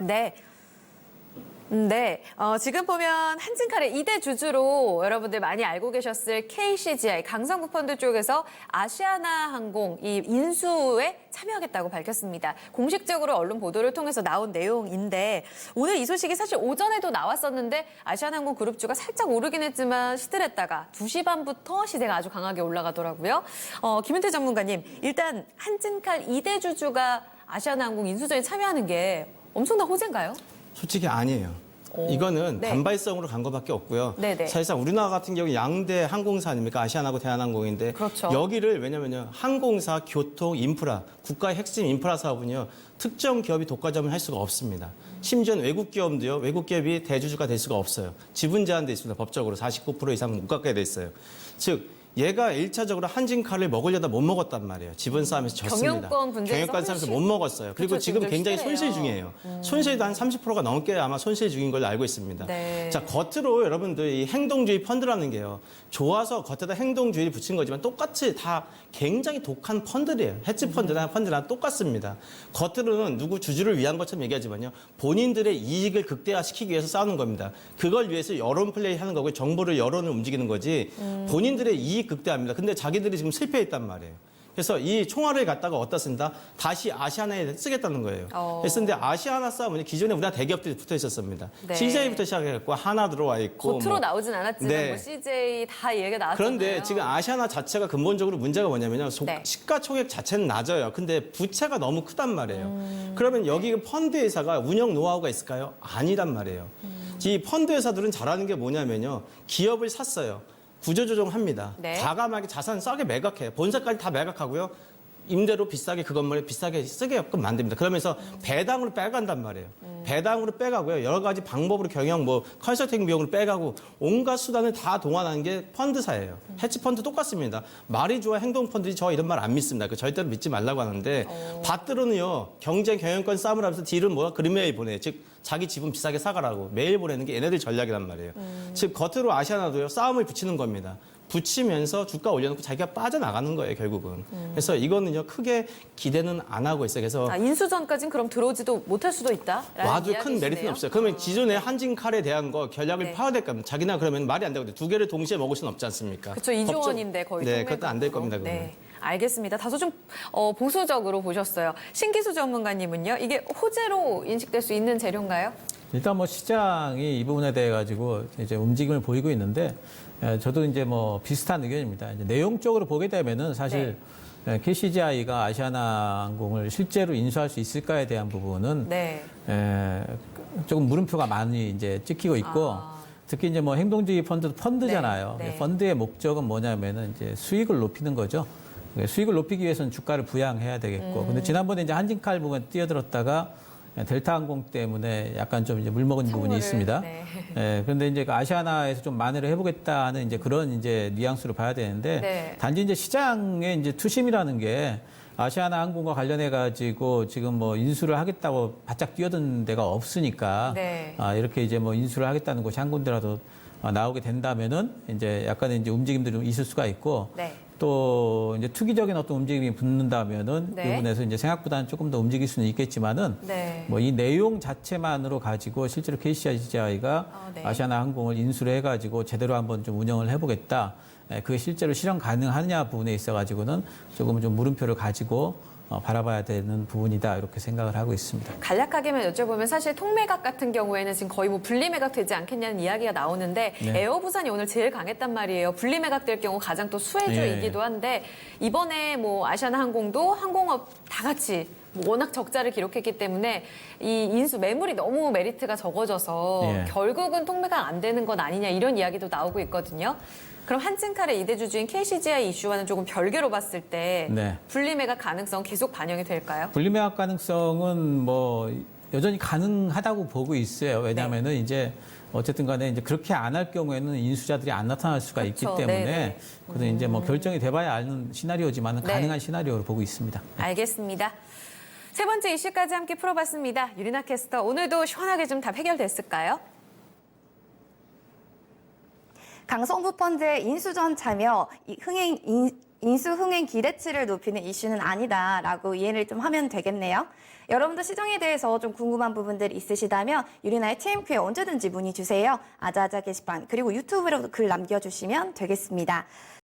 네. 지금 보면 한진칼의 2대 주주로 여러분들 많이 알고 계셨을 KCGI, 강성구펀드 쪽에서 아시아나항공 이 인수에 참여하겠다고 밝혔습니다. 공식적으로 언론 보도를 통해서 나온 내용인데 오늘 이 소식이 사실 오전에도 나왔었는데 아시아나항공 그룹주가 살짝 오르긴 했지만 시들했다가 2시 반부터 시세가 아주 강하게 올라가더라고요. 김은태 전문가님, 일단 한진칼 2대 주주가 아시아나항공 인수전에 참여하는 게 엄청난 호재인가요? 솔직히 아니에요. 이거는 네. 단발성으로 간 것밖에 없고요. 네네. 사실상 우리나라 같은 경우 양대 항공사 아닙니까? 아시아나하고 대한항공인데 그렇죠. 여기를 왜냐면요. 항공사, 교통, 인프라, 국가의 핵심 인프라 사업은요. 특정 기업이 독과점을 할 수가 없습니다. 심지어는 외국 기업도요. 외국 기업이 대주주가 될 수가 없어요. 지분 제한돼 있습니다. 법적으로 49% 이상 못 갖게 돼 있어요. 즉 얘가 1차적으로 한진칼을 먹으려다 못 먹었단 말이에요. 지분 싸움에서 졌습니다. 경영권 분쟁에서 경영권 싸움에서 못 먹었어요. 그리고 그렇죠, 지금 굉장히 시대예요. 손실 중이에요. 손실도 한 30%가 넘게 아마 손실 중인 걸로 알고 있습니다. 네. 자, 겉으로 여러분들 이 행동주의 펀드라는 게요. 좋아서 겉에다 행동주의를 붙인 거지만 똑같이 다 굉장히 독한 펀드래요. 헤지 펀드나 펀드나 똑같습니다. 겉으로는 누구 주주를 위한 것처럼 얘기하지만요. 본인들의 이익을 극대화시키기 위해서 싸우는 겁니다. 그걸 위해서 여론 플레이 하는 거고 정보를 여론을 움직이는 거지 본인들의 이익 극대화입니다. 근데 자기들이 지금 실패했단 말이에요. 그래서 이 총알을 갖다가 어디다 쓴다? 다시 아시아나에 쓰겠다는 거예요. 그래서 근데 아시아나 싸움은 기존에 우리나라 대기업들이 붙어 있었습니다. 네. CJ부터 시작해갖고 하나 들어와 있고. 겉으로 나오진 않았지만 네. 뭐 CJ 다 얘기가 나왔잖아요. 그런데 지금 아시아나 자체가 근본적으로 문제가 뭐냐면요. 네. 시가총액 자체는 낮아요. 근데 부채가 너무 크단 말이에요. 그러면 여기 펀드 회사가 운영 노하우가 있을까요? 아니란 말이에요. 이 펀드 회사들은 잘하는 게 뭐냐면요. 기업을 샀어요. 구조조정합니다. 네. 과감하게 자산 싸게 매각해요. 본사까지 다 매각하고요. 임대로 비싸게 그 건물에 비싸게 쓰게끔 만듭니다. 그러면서 배당으로 빼간단 말이에요. 배당으로 빼가고요. 여러 가지 방법으로 경영, 컨설팅 비용으로 빼가고 온갖 수단을 다 동원하는 게 펀드사예요. 헤지펀드 똑같습니다. 말이 좋아 행동펀드지 저 이런 말 안 믿습니다. 절대로 믿지 말라고 하는데 밭들은요. 경쟁 경영권 싸움을 하면서 딜은 그린메일 보내요. 즉 자기 지분 비싸게 사가라고 메일 보내는 게 얘네들 전략이란 말이에요. 즉 겉으로 아시아나도요. 싸움을 붙이는 겁니다. 붙이면서 주가 올려놓고 자기가 빠져나가는 거예요, 결국은. 그래서 이거는요, 크게 기대는 안 하고 있어요. 그래서 인수전까지는 그럼 들어오지도 못할 수도 있다? 와도 큰 메리트는 없어요. 그러면 기존의 한진칼에 대한 거 전략을 네. 파야 될 겁니다. 자기나 그러면 말이 안 되거든요. 두 개를 동시에 먹을 수는 없지 않습니까? 그렇죠. 2조 원인데 거의. 네, 그것도 안 될 겁니다, 그거는. 네. 알겠습니다. 다소 좀 보수적으로 보셨어요. 신기수 전문가님은요. 이게 호재로 인식될 수 있는 재료인가요? 일단 시장이 이 부분에 대해 가지고 이제 움직임을 보이고 있는데 저도 이제 비슷한 의견입니다. 이제 내용적으로 보게 되면은 사실 KCGI가 아시아나항공을 실제로 인수할 수 있을까에 대한 부분은 네. 조금 물음표가 많이 이제 찍히고 있고 특히 이제 행동주의 펀드잖아요. 네. 네. 펀드의 목적은 뭐냐면은 이제 수익을 높이는 거죠. 수익을 높이기 위해서는 주가를 부양해야 되겠고. 근데 지난번에 이제 한진칼 부분 뛰어들었다가 델타항공 때문에 약간 좀 이제 물먹은 부분이 있습니다. 네. 그런데 이제 아시아나에서 좀 만회를 해보겠다는 이제 그런 이제 뉘앙스로 봐야 되는데 네. 단지 이제 시장의 이제 투심이라는 게 아시아나 항공과 관련해 가지고 지금 인수를 하겠다고 바짝 뛰어든 데가 없으니까 네. 이렇게 이제 인수를 하겠다는 곳이 한 군데라도 나오게 된다면은 이제 약간의 이제 움직임도 좀 있을 수가 있고 네. 또 이제 투기적인 어떤 움직임이 붙는다면은 네. 그 부분에서 이제 생각보다는 조금 더 움직일 수는 있겠지만은 네. 이 내용 자체만으로 가지고 실제로 KCGI가 네. 아시아나 항공을 인수를 해가지고 제대로 한번 좀 운영을 해보겠다. 그게 실제로 실현 가능하냐 부분에 있어가지고는 조금 좀 물음표를 가지고 바라봐야 되는 부분이다 이렇게 생각을 하고 있습니다. 간략하게만 여쭤보면 사실 통매각 같은 경우에는 지금 거의 분리매각 되지 않겠냐는 이야기가 나오는데 네. 에어부산이 오늘 제일 강했단 말이에요. 분리매각 될 경우 가장 또 수혜주이기도 한데 이번에 아시아나항공도 항공업 다 같이 워낙 적자를 기록했기 때문에 이 인수 매물이 너무 메리트가 적어져서 예. 결국은 통매각 안 되는 건 아니냐 이런 이야기도 나오고 있거든요. 그럼 한진칼의 2대 주주인 KCGI 이슈와는 조금 별개로 봤을 때 네. 분리매각 가능성 계속 반영이 될까요? 분리매각 가능성은 여전히 가능하다고 보고 있어요. 왜냐하면은 이제 어쨌든 간에 이제 그렇게 안 할 경우에는 인수자들이 안 나타날 수가 그렇죠. 있기 때문에 네네. 그래서 이제 결정이 돼봐야 아는 시나리오지만 네. 가능한 시나리오로 보고 있습니다. 알겠습니다. 세 번째 이슈까지 함께 풀어봤습니다. 유리나 캐스터, 오늘도 시원하게 좀 다 해결됐을까요? 강성부 펀드의 인수전 참여, 흥행 인수 흥행 기대치를 높이는 이슈는 아니다라고 이해를 좀 하면 되겠네요. 여러분도 시정에 대해서 좀 궁금한 부분들이 있으시다면 유리나의 TMQ에 언제든지 문의 주세요. 아자아자 게시판 그리고 유튜브로도 글 남겨주시면 되겠습니다.